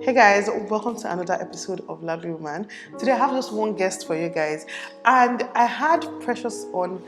Hey guys, welcome to another episode of Lovely Woman. Today I have just one guest for you guys, and I had Precious on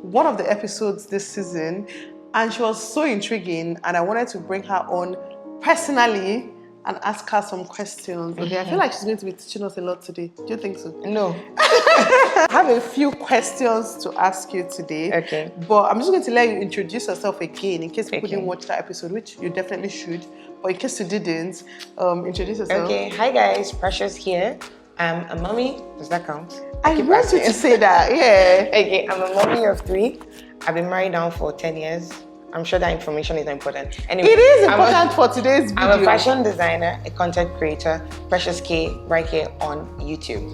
one of the episodes this season, and she was so intriguing, and I wanted to bring her on personally and ask her some questions. Okay, I feel like she's going to be teaching us a lot today. Do you think so? No. I have a few questions to ask you today. Okay. But I'm just going to let you introduce yourself again in case people didn't watch that episode, which you definitely should. But in case you didn't, introduce yourself. Okay. Hi guys, Precious here. I'm a mommy. Does that count? I want you to say that, yeah. Okay, I'm a mommy of 3. I've been married now for 10 years. I'm sure that information is important. Anyway, It is important for today's video. I'm a fashion designer, a content creator, Precious K, right here on YouTube.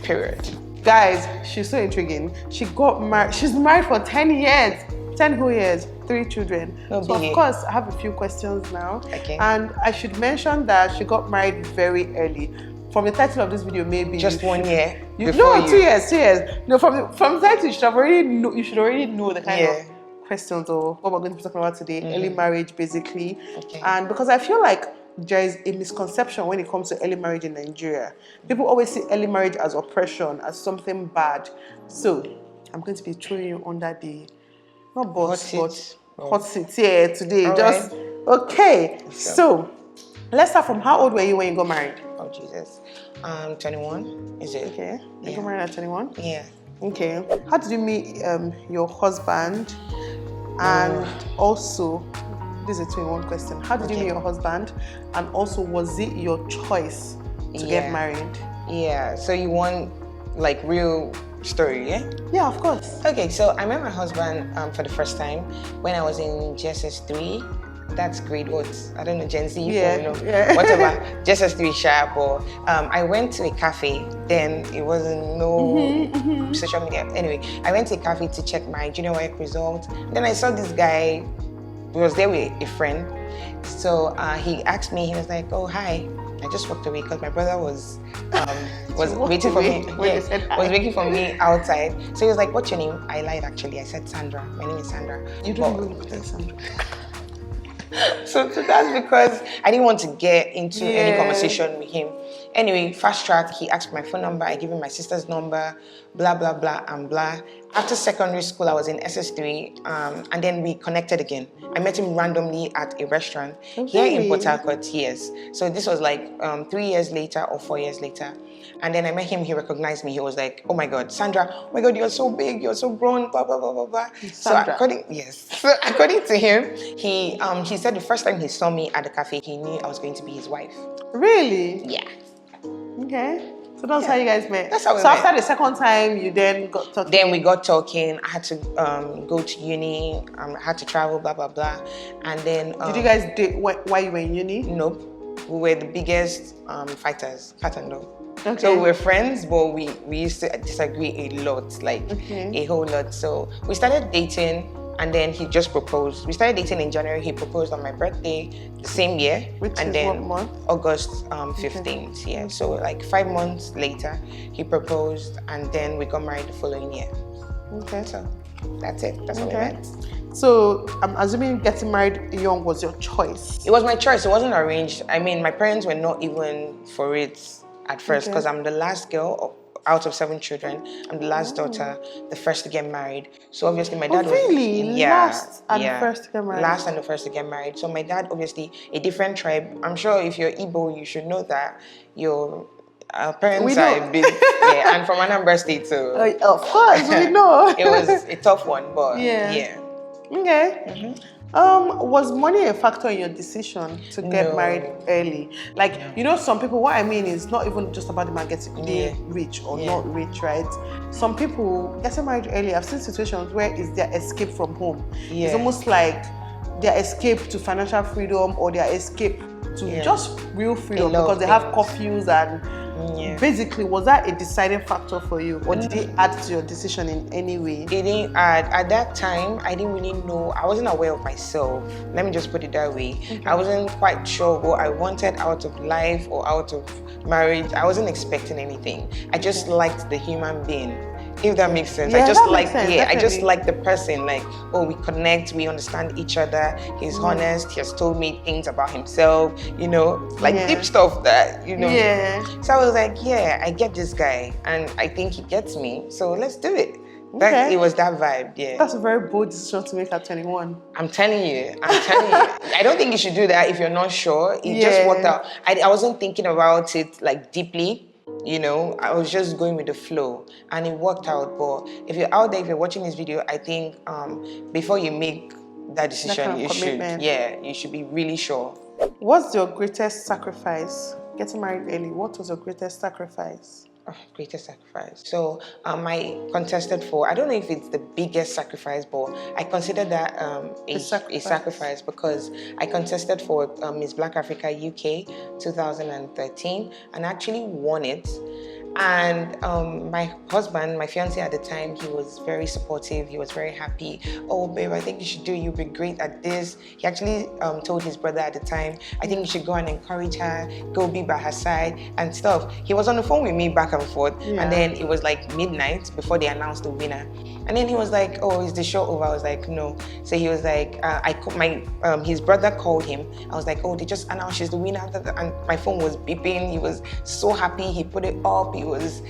Period. Guys, she's so intriguing. She got married. She's married for 10 years. 10 whole years, 3 children. No so biggie. of course, I have a few questions now. Okay. And I should mention that she got married very early. From the title of this video, maybe Just 1 year. No, 2 years, 2 years. No, from the title, you should already know the kind of questions or what we're going to be talking about today. Early marriage, basically. Okay. And because I feel like there is a misconception when it comes to early marriage in Nigeria. People always see early marriage as oppression, as something bad. So I'm going to be throwing you under the not boss, but hot seat here today. All Just right. okay. So let's start from how old were you when you got married? Oh Jesus. 21. Is it? Okay. You Yeah. got married at 21? Yeah. Okay. How did you meet your husband? And also, this is a 2-in-1 question. How did you meet your husband? And also, was it your choice to get married? Yeah. So you want like real story, yeah? Yeah, of course. Okay, so I met my husband for the first time when I was in GSS 3. That's grade what? I don't know, Gen Z, whatever. GSS 3 sharp. Or I went to a cafe. Then it wasn't social media. Anyway, I went to a cafe to check my junior work results. Then I saw this guy. He was there with a friend. So he asked me. He was like, "Oh, hi." I just walked away because my brother was waiting for me. Was waiting for me outside. So he was like, "What's your name?" I lied actually. I said Sandra. My name is Sandra. You don't really look like Sandra. So that's because I didn't want to get into any conversation with him. Anyway, fast track, he asked my phone number, I gave him my sister's number, blah, blah, blah, and blah. After secondary school, I was in SS3, and then we connected again. I met him randomly at a restaurant here in Port Harcourt, yes. So this was like 3 years later or 4 years later. And then I met him, he recognized me. He was like, "Oh my God, Sandra, oh my God, you're so big, you're so grown, blah, blah, blah, blah, blah." So according to him, he said the first time he saw me at the cafe, he knew I was going to be his wife. Really? Yeah. Okay. So that's how you guys met. That's how we met. met. After the second time, you then got talking. Then we got talking. I had to go to uni. I had to travel, blah, blah, blah. And then... Did you guys date while you were in uni? Nope. We were the biggest fighters, cat and dog. Okay. So we were friends, but we used to disagree a lot, like a whole lot. So we started dating, and then he just proposed. We started dating in January. He proposed on my birthday the same year. Which and is then what month? August 15th. Yeah. So like 5 months later, he proposed, and then we got married the following year. Okay. So that's it. That's how we met. So I'm assuming getting married young was your choice. It was my choice. It wasn't arranged. I mean, my parents were not even for it at first because I'm the last girl out of 7 children. I'm the last daughter, the first to get married. So obviously my dad was last and the first to get married. Last and the first to get married. So my dad, obviously, a different tribe. I'm sure if you're Igbo, you should know that your parents are a bit, and from Anambra State, so of course we know. It was a tough one, but Okay. Was money a factor in your decision to get married early? Like, some people, what I mean is not even just about the man getting rich or not rich, right? Some people getting married early, I've seen situations where it's their escape from home. It's almost like their escape to financial freedom or their escape to just real freedom because they have curfews and basically, was that a deciding factor for you, or did it add to your decision in any way? It didn't add. At that time, I didn't really know. I wasn't aware of myself. Let me just put it that way. I wasn't quite sure what I wanted out of life or out of marriage. I wasn't expecting anything. I just liked the human being. If that makes sense. Yeah, I just that like makes sense, I just definitely. like the person. Like, oh, we connect, we understand each other. He's honest. He has told me things about himself. Like deep stuff that Yeah. So I was like, yeah, I get this guy, and I think he gets me. So let's do it. Okay. It was that vibe. Yeah. That's a very bold decision to make at 21. I'm telling you. I don't think you should do that if you're not sure. It just worked out. I wasn't thinking about it like deeply. I was just going with the flow, and it worked out. But if you're out there, if you're watching this video, I think before you make that decision, kind of commitment. you should be really sure. What's your greatest sacrifice? Getting married early. What was your greatest sacrifice? Greatest sacrifice. So I contested for, I don't know if it's the biggest sacrifice, but I consider that a sacrifice because I contested for Miss Black Africa UK 2013 and actually won it. And my husband, my fiancé at the time, he was very supportive. He was very happy. Oh, babe, I think you should do it. You'll be great at this. He actually told his brother at the time, I think you should go and encourage her, go be by her side and stuff. He was on the phone with me back and forth. And then it was like midnight before they announced the winner. And then he was like, oh, is the show over? I was like, no. So he was like, his brother called him. I was like, oh, they just announced she's the winner. And my phone was beeping. He was so happy. He put it up. He was,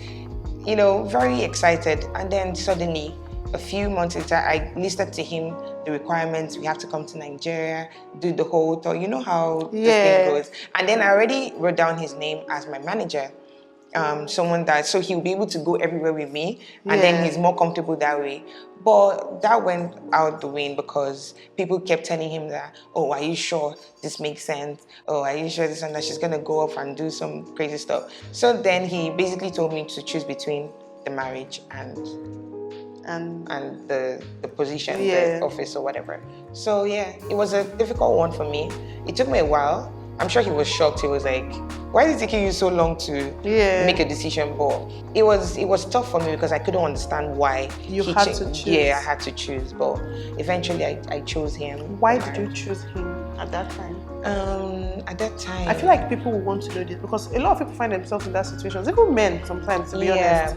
very excited. And then suddenly, a few months later, I listed to him the requirements. We have to come to Nigeria, do the whole tour. You know how this thing goes. And then I already wrote down his name as my manager. Someone that, so he'll be able to go everywhere with me, and then he's more comfortable that way. But that went out the wind because people kept telling him that, oh, are you sure this makes sense? Oh, are you sure this and that? She's gonna go off and do some crazy stuff. So then he basically told me to choose between the marriage and the position, the office or whatever. So yeah, it was a difficult one for me. It took me a while. I'm sure he was shocked. He was like, why is it taking you so long to make a decision? But it was tough for me because I couldn't understand why you had to choose. Yeah, I had to choose. But eventually I chose him. Why did you choose him at that time? At that time, I feel like people will want to know this because a lot of people find themselves in that situation. Even men sometimes, to be honest.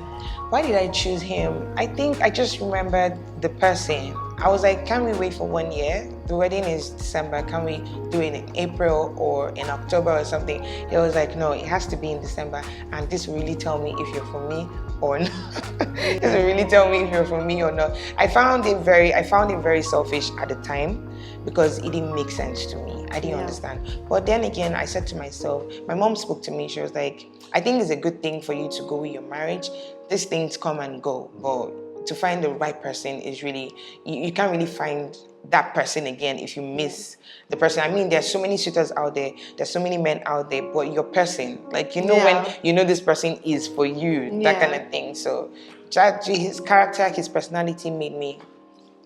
Why did I choose him? I think I just remembered the person. I was like, can we wait for 1 year? The wedding is December. Can we do it in April or in October or something? He was like, no, it has to be in December. And this will really tell me if you're for me or not. This will really tell me if you're for me or not. I found it very selfish at the time because it didn't make sense to me. I didn't understand. But then again, I said to myself, my mom spoke to me. She was like, I think it's a good thing for you to go with your marriage. These things come and go. But to find the right person is really, you can't really find that person again if you miss the person. I mean, there's so many suitors out there, there's so many men out there, but your person, like, when you know this person is for you, that kind of thing. So his character, his personality made me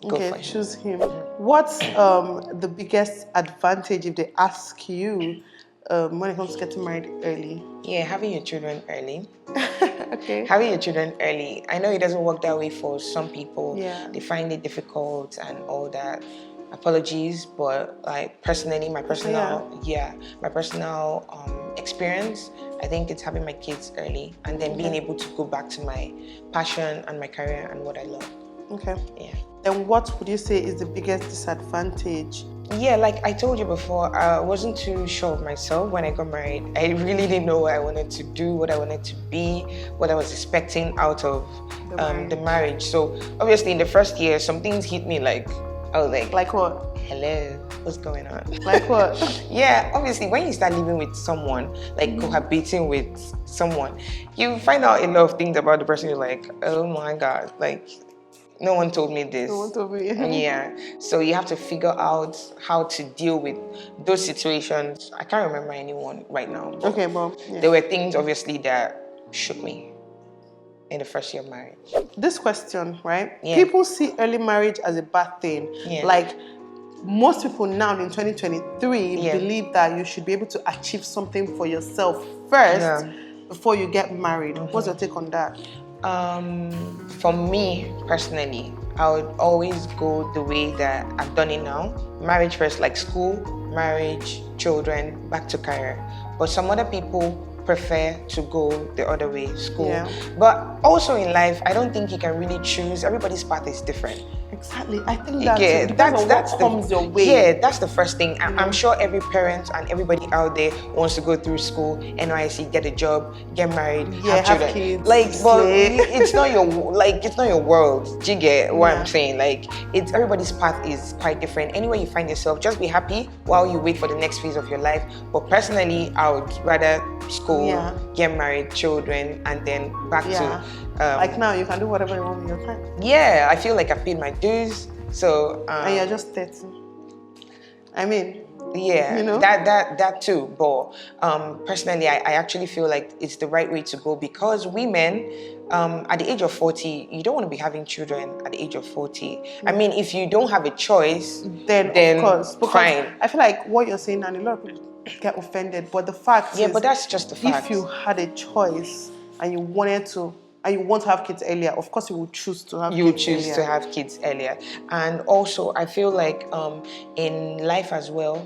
go for him. Choose him. What's the biggest advantage if they ask you when it comes to getting married early? Yeah, having your children early. Okay. Having your children early. I know it doesn't work that way for some people. Yeah. They find it difficult and all that. Apologies, but like personally, my personal experience, I think it's having my kids early and then being able to go back to my passion and my career and what I love. Okay. Yeah. Then what would you say is the biggest disadvantage? Yeah, like I told you before, I wasn't too sure of myself when I got married. I really didn't know what I wanted to do, what I wanted to be, what I was expecting out of the marriage. So obviously in the first year, some things hit me like, I was like what? Hello, what's going on? Like what? Yeah, obviously when you start living with someone, like cohabiting with someone, you find out a lot of things about the person. You're like, oh my God, like, no one told me this. No one told me. Yeah. So you have to figure out how to deal with those situations. I can't remember anyone right now. Okay, but there were things obviously that shook me in the first year of marriage. This question, right? Yeah. People see early marriage as a bad thing. Yeah. Like most people now in 2023 believe that you should be able to achieve something for yourself first before you get married. What's your take on that? For me personally, I would always go the way that I've done it now. Marriage first, like school, marriage, children, back to career. But some other people prefer to go the other way, school. Yeah. But also in life, I don't think you can really choose. Everybody's path is different. Exactly. I think that Yeah, it depends on what comes your way. Yeah, that's the first thing. I'm sure every parent and everybody out there wants to go through school, NYC, get a job, get married, Yeah, have children. kids, like, but slay. it's not your world. Do you get what I'm saying? Like, it's everybody's path is quite different. Anywhere you find yourself, just be happy while you wait for the next phase of your life. But personally, I would rather school, get married, children, and then back to like now you can do whatever you want with your time. Yeah, I feel like I paid my dues. So and you're just 30. I mean, yeah, you know, that too. But personally, I actually feel like it's the right way to go, because women, at the age of 40, you don't want to be having children at the age of 40. I mean, if you don't have a choice, then of course, because fine. I feel like what you're saying, and a lot of people get offended, but the fact is, but that's just the fact. If you had a choice and you wanted to, and you want to have kids earlier, of course you would choose to have kids earlier. And also, I feel like in life as well,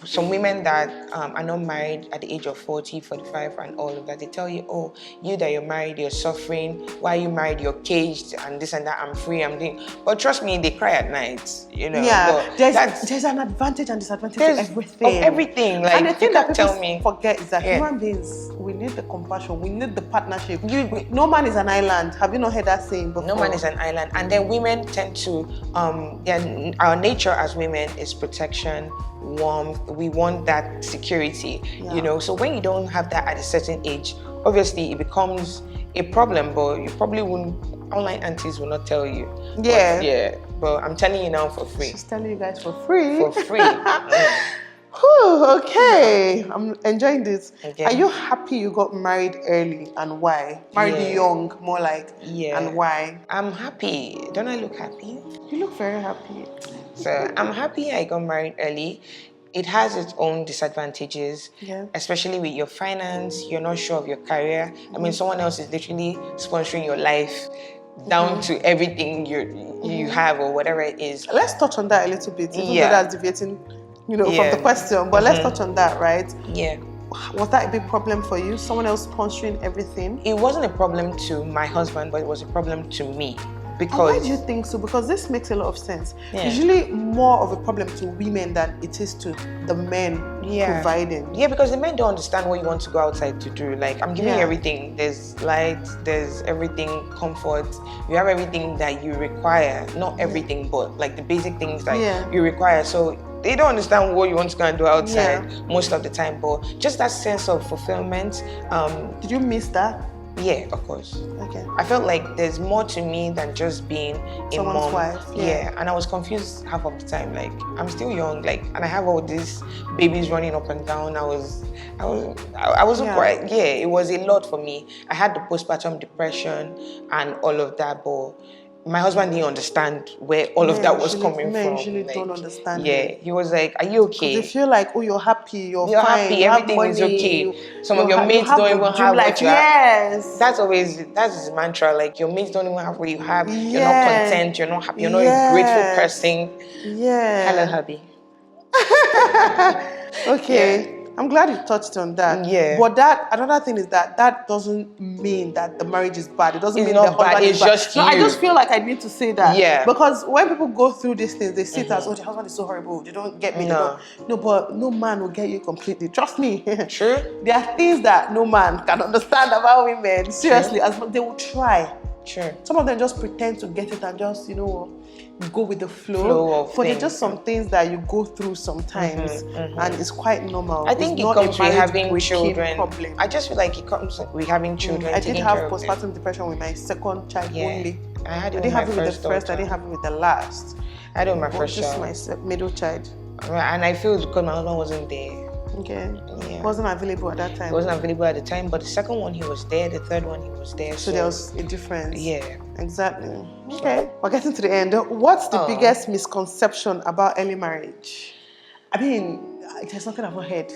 some women that are not married at the age of 40, 45 and all of that, they tell you, oh, you that you're married, you're suffering. Why are you married? You're caged and this and that. I'm free, I'm doing. But trust me, they cry at night, you know. Yeah, there's an advantage and disadvantage to everything. Of everything. Like, and the thing that people forget is that human beings, we need the compassion, we need the partnership. No man is an island. Have you not heard that saying before? No man is an island. And then women tend to, our nature as women is protection, warmth. We want that security, you know. So when you don't have that at a certain age, obviously it becomes a problem. But you probably wouldn't. Online aunties will not tell you. Yeah. But I'm telling you now for free. She's telling you guys for free. For free. Whew, okay, I'm enjoying this. Okay. Are you happy you got married early, and why? Married young, more like. And why? I'm happy. Don't I look happy? You look very happy. So I'm happy I got married early. It has its own disadvantages, especially with your finance. You're not sure of your career. I mean, someone else is literally sponsoring your life down to everything you have or whatever it is. Let's touch on that a little bit, even though that's deviating, from the question. But let's touch on that, right? Yeah. Was that a big problem for you? Someone else sponsoring everything? It wasn't a problem to my husband, but it was a problem to me. Because why do you think so? Because this makes a lot of sense. Usually more of a problem to women than it is to the men providing. Yeah, because the men don't understand what you want to go outside to do. Like, I'm giving you everything. There's light, there's everything, comfort. You have everything that you require. Not everything, but like the basic things that you require. So they don't understand what you want to go and do outside most of the time. But just that sense of fulfillment. Did you miss that? Yeah, of course. Okay. I felt like there's more to me than just being a mom. Wife. Yeah, and I was confused half of the time. Like, I'm still young, like, and I have all these babies running up and down. I wasn't quite. Yeah, it was a lot for me. I had the postpartum depression and all of that, but my husband didn't understand where all of that was coming men from. Usually don't understand. Yeah, he was like, "Are you okay?" They feel like, "Oh, you're happy, you're fine, happy, everything is okay." Some of your mates don't even have what you have. That's his mantra. Like, your mates don't even have what you have. You're not content. You're not happy. You're not a grateful person. Yeah. Hello, hubby. Okay. Yeah. I'm glad you touched on that. Yeah. But another thing is that doesn't mean that the marriage is bad. It doesn't mean not bad. It's just you. I just feel like I need to say that. Yeah. Because when people go through these things, they see it as, oh, the husband is so horrible. They don't get me. No, but no man will get you completely. Trust me. True. There are things that no man can understand about women. Seriously, as they will try. Sure. Some of them just pretend to get it and just, go with the flow. But there's just some things that you go through sometimes, and it's quite normal. I think it comes with having children. Problem. I just feel like it comes with having children. I did have postpartum depression with my second child only. I didn't have it with the first. I didn't have it with the last. I had it with my first child. Just my middle child. And I feel it's because my husband wasn't there. Okay. Yeah. Wasn't available at that time. He wasn't available at the time, but the second one he was there, the third one he was there. So there was a difference. Yeah. Exactly. Okay. We're getting to the end. What's the biggest misconception about early marriage? I mean, there's nothing I've not heard.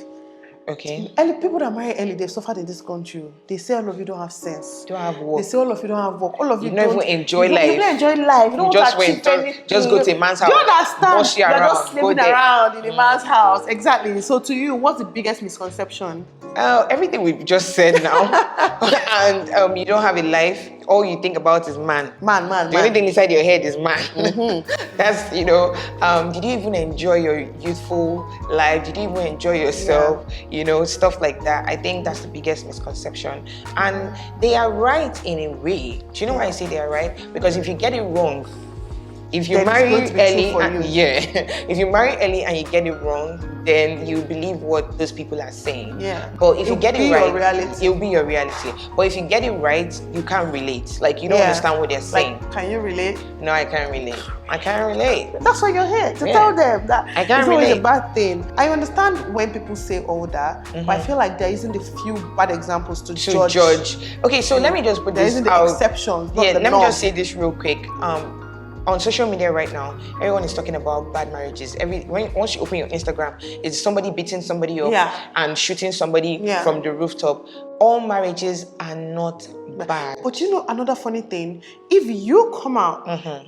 Okay. Early people that marry early, they've suffered in this country. They say all of you don't have sense. Don't have work. They say all of you don't have work. All of you don't even enjoy life. You don't enjoy life. You don't want to achieve anything. Just go to a man's house. Do you understand? You're just go living there. around in a man's house. Exactly. So to you, what's the biggest misconception? Everything we've just said now. And you don't have a life. All you think about is man. The only thing inside your head is man. That's, did you even enjoy your youthful life? Did you even enjoy yourself? Yeah. Stuff like that. I think that's the biggest misconception. And they are right in a way. Do you know why I say they are right? Because if you get it wrong, if you marry early, if you marry early and you get it wrong, then you believe what those people are saying. Yeah. But if you get it right, it'll be your reality. But if you get it right, you can't relate. Like you don't understand what they're saying. Like, can you relate? No, I can't relate. I can't relate. That's why you're here to tell them that I can't it's relate. always a bad thing. I understand when people say all that, but I feel like they're using the few bad examples to judge. Okay, so let me just put this out. They're using the exceptions, not the let norm. me just say this real quick. On social media right now, everyone is talking about bad marriages. Once you open your Instagram, it's somebody beating somebody up and shooting somebody from the rooftop. All marriages are not bad. But another funny thing, if you come out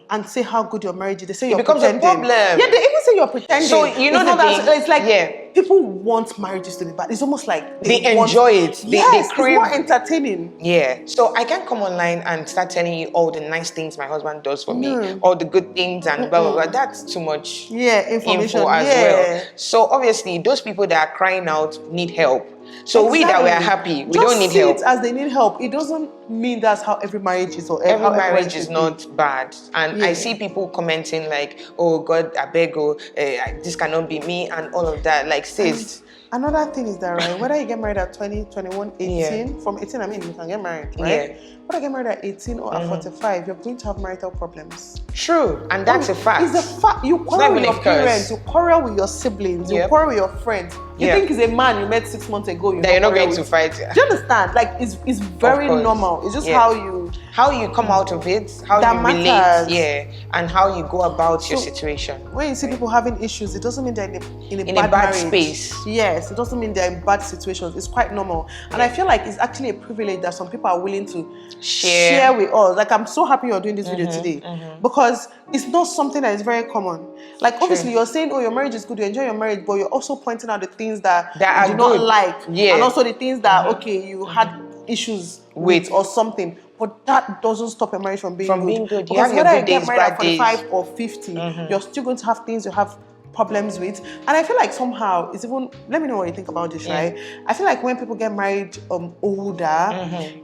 and say how good your marriage is, they say you're becomes pretending. a problem. Yeah, they even say you're pretending. So you know it's like people want marriages to be bad. It's almost like they enjoy it. They crave. It's more entertaining. Yeah. So I can't come online and start telling you all the nice things my husband does for me, all the good things and blah blah blah. That's too much information info as well. So obviously those people that are crying out need help. So we that we are happy, we don't need help. It as they need help. It doesn't mean that's how every marriage is, or every marriage is not bad. And I see people commenting like, "Oh God, I beg you, this cannot be me," and all of that. Like, sis. Another thing is that, right, whether you get married at 20, 21, 18, from 18, I mean, you can get married, right? Yeah. Whether you get married at 18 or at 45, you're going to have marital problems. True, and that's a fact. It's a fact. You quarrel with your parents, you quarrel with your siblings, you quarrel with your friends. You think he's a man you met 6 months ago, you're not going to fight. Do you understand? Like, it's very normal. It's just how you come out of it, how you relate, and how you go about your situation. When you see people having issues, it doesn't mean they're in a bad marriage. Space. Yes, it doesn't mean they're in bad situations. It's quite normal. And I feel like it's actually a privilege that some people are willing to share with us. Like, I'm so happy you're doing this video today because it's not something that is very common. Like, obviously, you're saying, oh, your marriage is good, you enjoy your marriage, but you're also pointing out the things that you do not like. Yeah. And also the things that, you had issues with or something. But that doesn't stop your marriage from being good. You have your good days, bad days. At 45 or 50, you're still going to have things you have problems with. And I feel like somehow it's even, let me know what you think about this, right? I feel like when people get married older,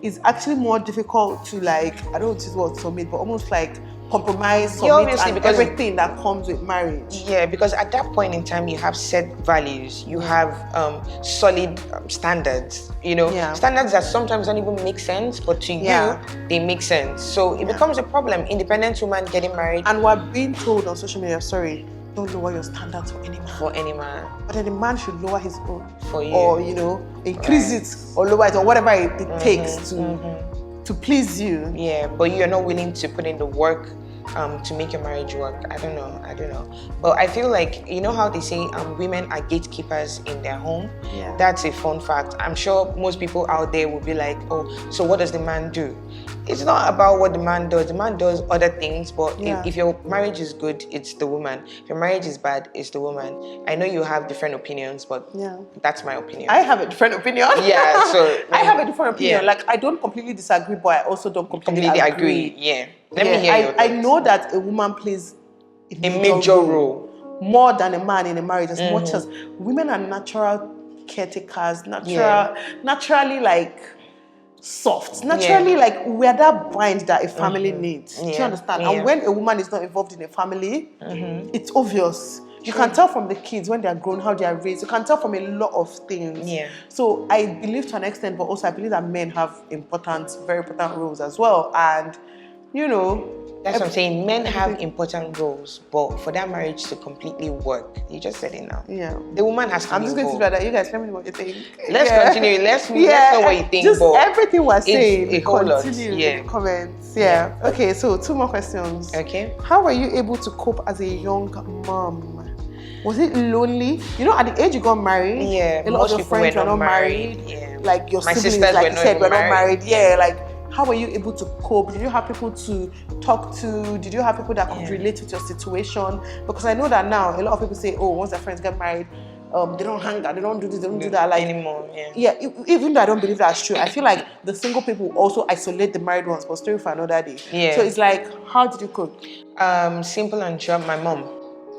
it's actually more difficult to, like, I don't know this word submit, but almost like compromise, submit, and because everything that comes with marriage. Yeah, because at that point in time, you have set values, you have solid standards, standards that sometimes don't even make sense, but to you, they make sense. So it becomes a problem. Independent woman getting married. And we're being told on social media, don't lower your standards for any man. But then the man should lower his own. For you. Or, increase it or lower it or whatever it takes to please you. Yeah, but you're not willing to put in the work to make your marriage work. I don't know. But I feel like, you know how they say women are gatekeepers in their home? Yeah. That's a fun fact. I'm sure most people out there will be like, oh, so what does the man do? It's not about what the man does. The man does other things, but if your marriage is good, it's the woman. If your marriage is bad, it's the woman. I know you have different opinions, but that's my opinion. I have a different opinion. Yeah, so I have a different opinion. Like, I don't completely disagree, but I also don't completely agree. Yeah. Let me hear your thoughts. I know that a woman plays a major role more than a man in a marriage, as much as women are natural caretakers, naturally like soft, naturally like we're that bind that a family needs. Do you understand? And when a woman is not involved in a family, it's obvious. You can tell from the kids when they are grown how they are raised. You can tell from a lot of things. Yeah. So I believe to an extent, but also I believe that men have very important roles as well. And that's what I'm saying. Men have important roles, but for that marriage to completely work, you just said it now. Yeah. The woman has to I'm just going to say that. You guys, let me know what you think. Let's continue. Let's know what you think. Just everything we're saying. A whole lot. Continue in the comments. Yeah. Okay, so 2 more questions. Okay. How were you able to cope as a young mom? Was it lonely? You know, at the age you got married, a lot of your friends were not married. Yeah. Like your My siblings, sisters like were you not said, even were not married. married. Yeah, like how were you able to cope? Did you have people to talk to? Did you have people that could relate with your situation? Because I know that now a lot of people say, oh, once their friends get married, they don't hang out, they don't do this, they don't do that. Like anymore. Even though I don't believe that's true, I feel like the single people also isolate the married ones, but story for another day. Yeah. So it's like, how did you cope? Simple and short, my mom.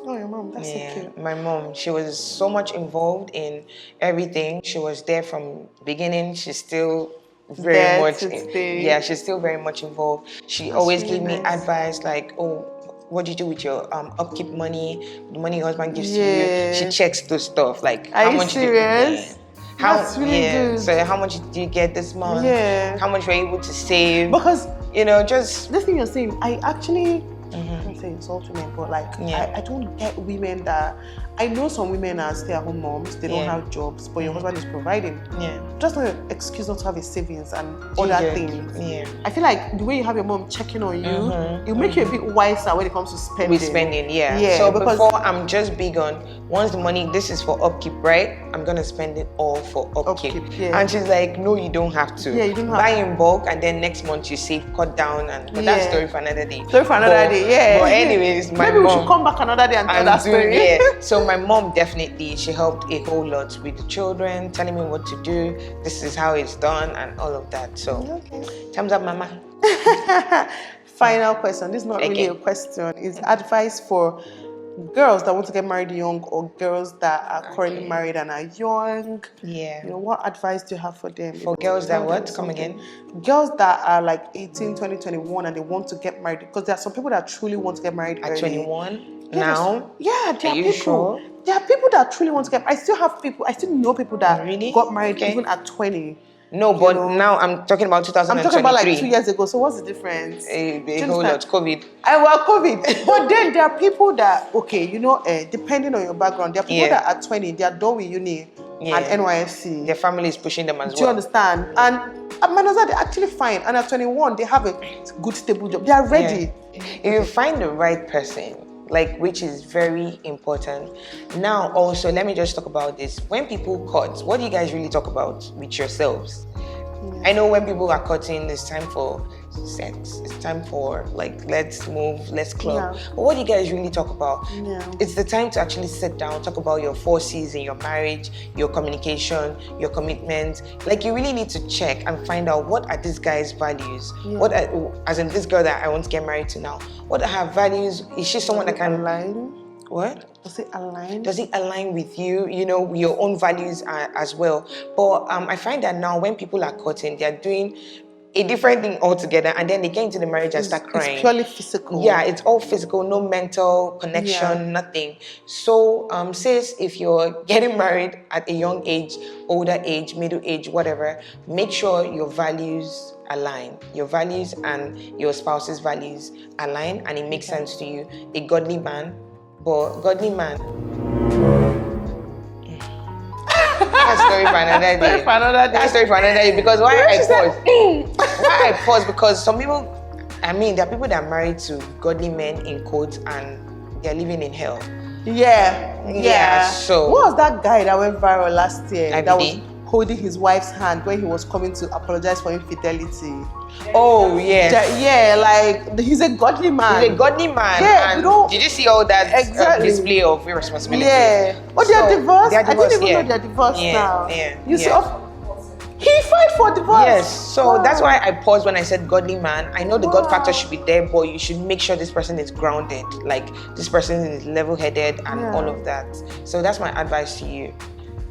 Oh, your mom, that's so cute. My mom, she was so much involved in everything. She was there from the beginning. She's still very much, she's still very much involved. She always really gave me nice. advice like, oh, what do you do with your upkeep money, the money your husband gives to you? She checks those stuff like Are how you much serious? That's really good. So how much do you get this month? How much were you able to save? Because just this thing you're saying, I actually I don't say insult women, but like I don't get women that I know some women are stay-at-home moms, they don't have jobs, but your husband is providing. Just not an excuse not to have a savings and other things. I feel like the way you have your mom checking on you, it'll make you a bit wiser when it comes to spending. With spending, so before I'm just big on once the money, this is for upkeep, right? I'm gonna spend it all for upkeep. And she's like, no, you don't have to. You don't have buy in bulk, and then next month you save, cut down, and but that's story for another day. Story for another day, But anyways, maybe we should come back another day and tell that story. So my mom definitely, she helped a whole lot with the children, telling me what to do. This is how it's done, and all of that. So, thumbs up, mama. Final question. This is not really a question. It's advice for girls that want to get married young or girls that are currently married and are young. What advice do you have for them? For girls that what? Come again? Girls that are like 18, 20, 21 and they want to get married. Because there are some people that truly want to get married at early. 21? Now? There are people. Sure? There are people that truly want to get married. I still know people that got married even at 20. No, but now I'm talking about 2023. I'm talking about like 2 years ago. So what's the difference? A whole lot. COVID. COVID. But then there are people that, depending on your background, there are people that at 20, they are done with uni and NYSC. Their family is pushing them as well. Do you understand? And at Manosa, they're actually fine. And at 21, they have a good, stable job. They are ready. If you find the right person, which is very important. Now, also, let me just talk about this. When people cut, what do you guys really talk about with yourselves? I know when people are cutting, it's time for sex. It's time for let's move, let's club. But what do you guys really talk about? It's the time to actually sit down, talk about your 4 C's in your marriage, your communication, your commitment. You really need to check and find out what are this guy's values. As in this girl that I want to get married to now, what are her values? Is she someone that can align? What? Does it align? Does it align with you? Your own values as well. But I find that now when people are cutting, they're doing a different thing altogether, and then they get into the marriage and start crying. It's purely physical. Yeah, it's all physical, no mental connection, nothing. So, sis, if you're getting married at a young age, older age, middle age, whatever, make sure your values align. Your values and your spouse's values align, and it makes sense to you. A godly man, but godly man. That's story for another day. That's story for another day. Because why I pause? Because some people, there are people that are married to godly men in quotes and they're living in hell. Yeah. So what was that guy that went viral last year? IBD? That was holding his wife's hand when he was coming to apologize for infidelity. Oh yeah. He's a godly man. He's a godly man. Yeah, and did you see all that display of irresponsibility? Yeah. Oh, they're divorced? I didn't even know they're divorced now. You see, he filed for divorce. Yes. So that's why I paused when I said godly man. I know the God factor should be there, but you should make sure this person is grounded. This person is level-headed and all of that. So that's my advice to you.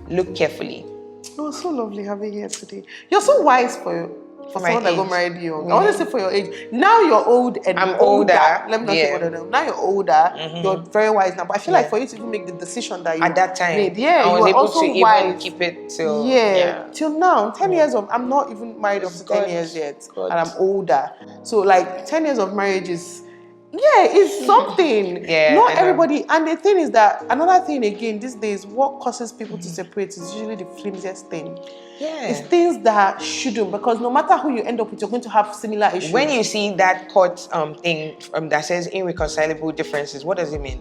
Look carefully. It was so lovely having you here today. You're so wise for someone that got married young. I want to say for your age. Now you're old and I'm older. Let me not say older now. Now you're older. You're very wise now. But I feel like for you to even make the decision that you at that time made, I was able also to wise. even keep it till till now. 10 years of I'm not even married up to 10 years yet, and I'm older. So 10 years of marriage is. It's something. Not everybody. And the thing is that another thing again these days, what causes people to separate is usually the flimsiest thing. It's things that shouldn't, because no matter who you end up with, you're going to have similar issues. When you see that court thing that says irreconcilable differences, what does it mean?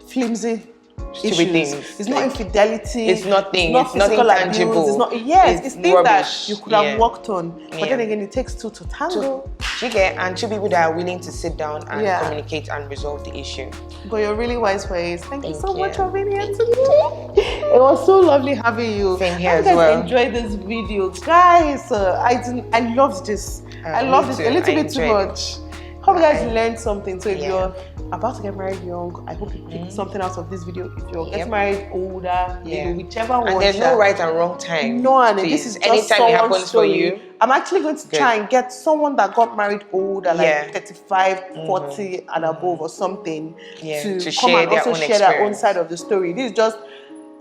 Flimsy. issues. It's not infidelity. It's nothing. It's not physical tangible. abuse. It's not. Yes, it's things rubbish. that you could have worked on. But then again, it takes two to tango. And two people that are willing to sit down and communicate and resolve the issue. But you're really wise for it. Thank you so much for being here today. It was so lovely having you. Same here as well. I enjoyed this video, guys. I loved this. I loved this a little bit too much. Hope you guys learned something. So if you're about to get married young, I hope you picked something out of this video. If you're getting married older, whichever one. And there's no right and wrong time. No, and this is just anytime it happens story. for you. I'm actually going to try and get someone that got married older, like 35, 40 and above or something, to come and also share their own side of the story. This is just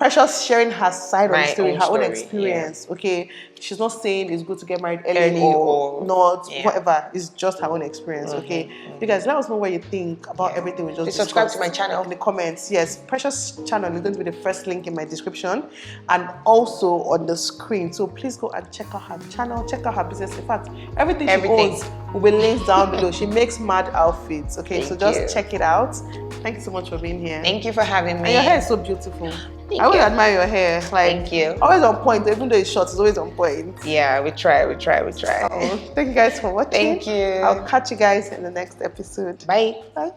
Precious sharing her side of the story, her own experience. Okay, she's not saying it's good to get married early or not, whatever. It's just her own experience. Okay, you guys, let us know what you think about everything we just discussed. Subscribe to my channel in the comments. Yes, Precious channel is going to be the first link in my description and also on the screen. So please go and check out her channel, check out her business. In fact, everything she owns will be linked down below. She makes mad outfits. Okay, so just check it out. Thank you so much for being here. Thank you for having me. And your hair is so beautiful. I always admire your hair. Like, thank you. Always on point, even though it's short, it's always on point. Yeah, we try. So, thank you guys for watching. Thank you. I'll catch you guys in the next episode. Bye. Bye.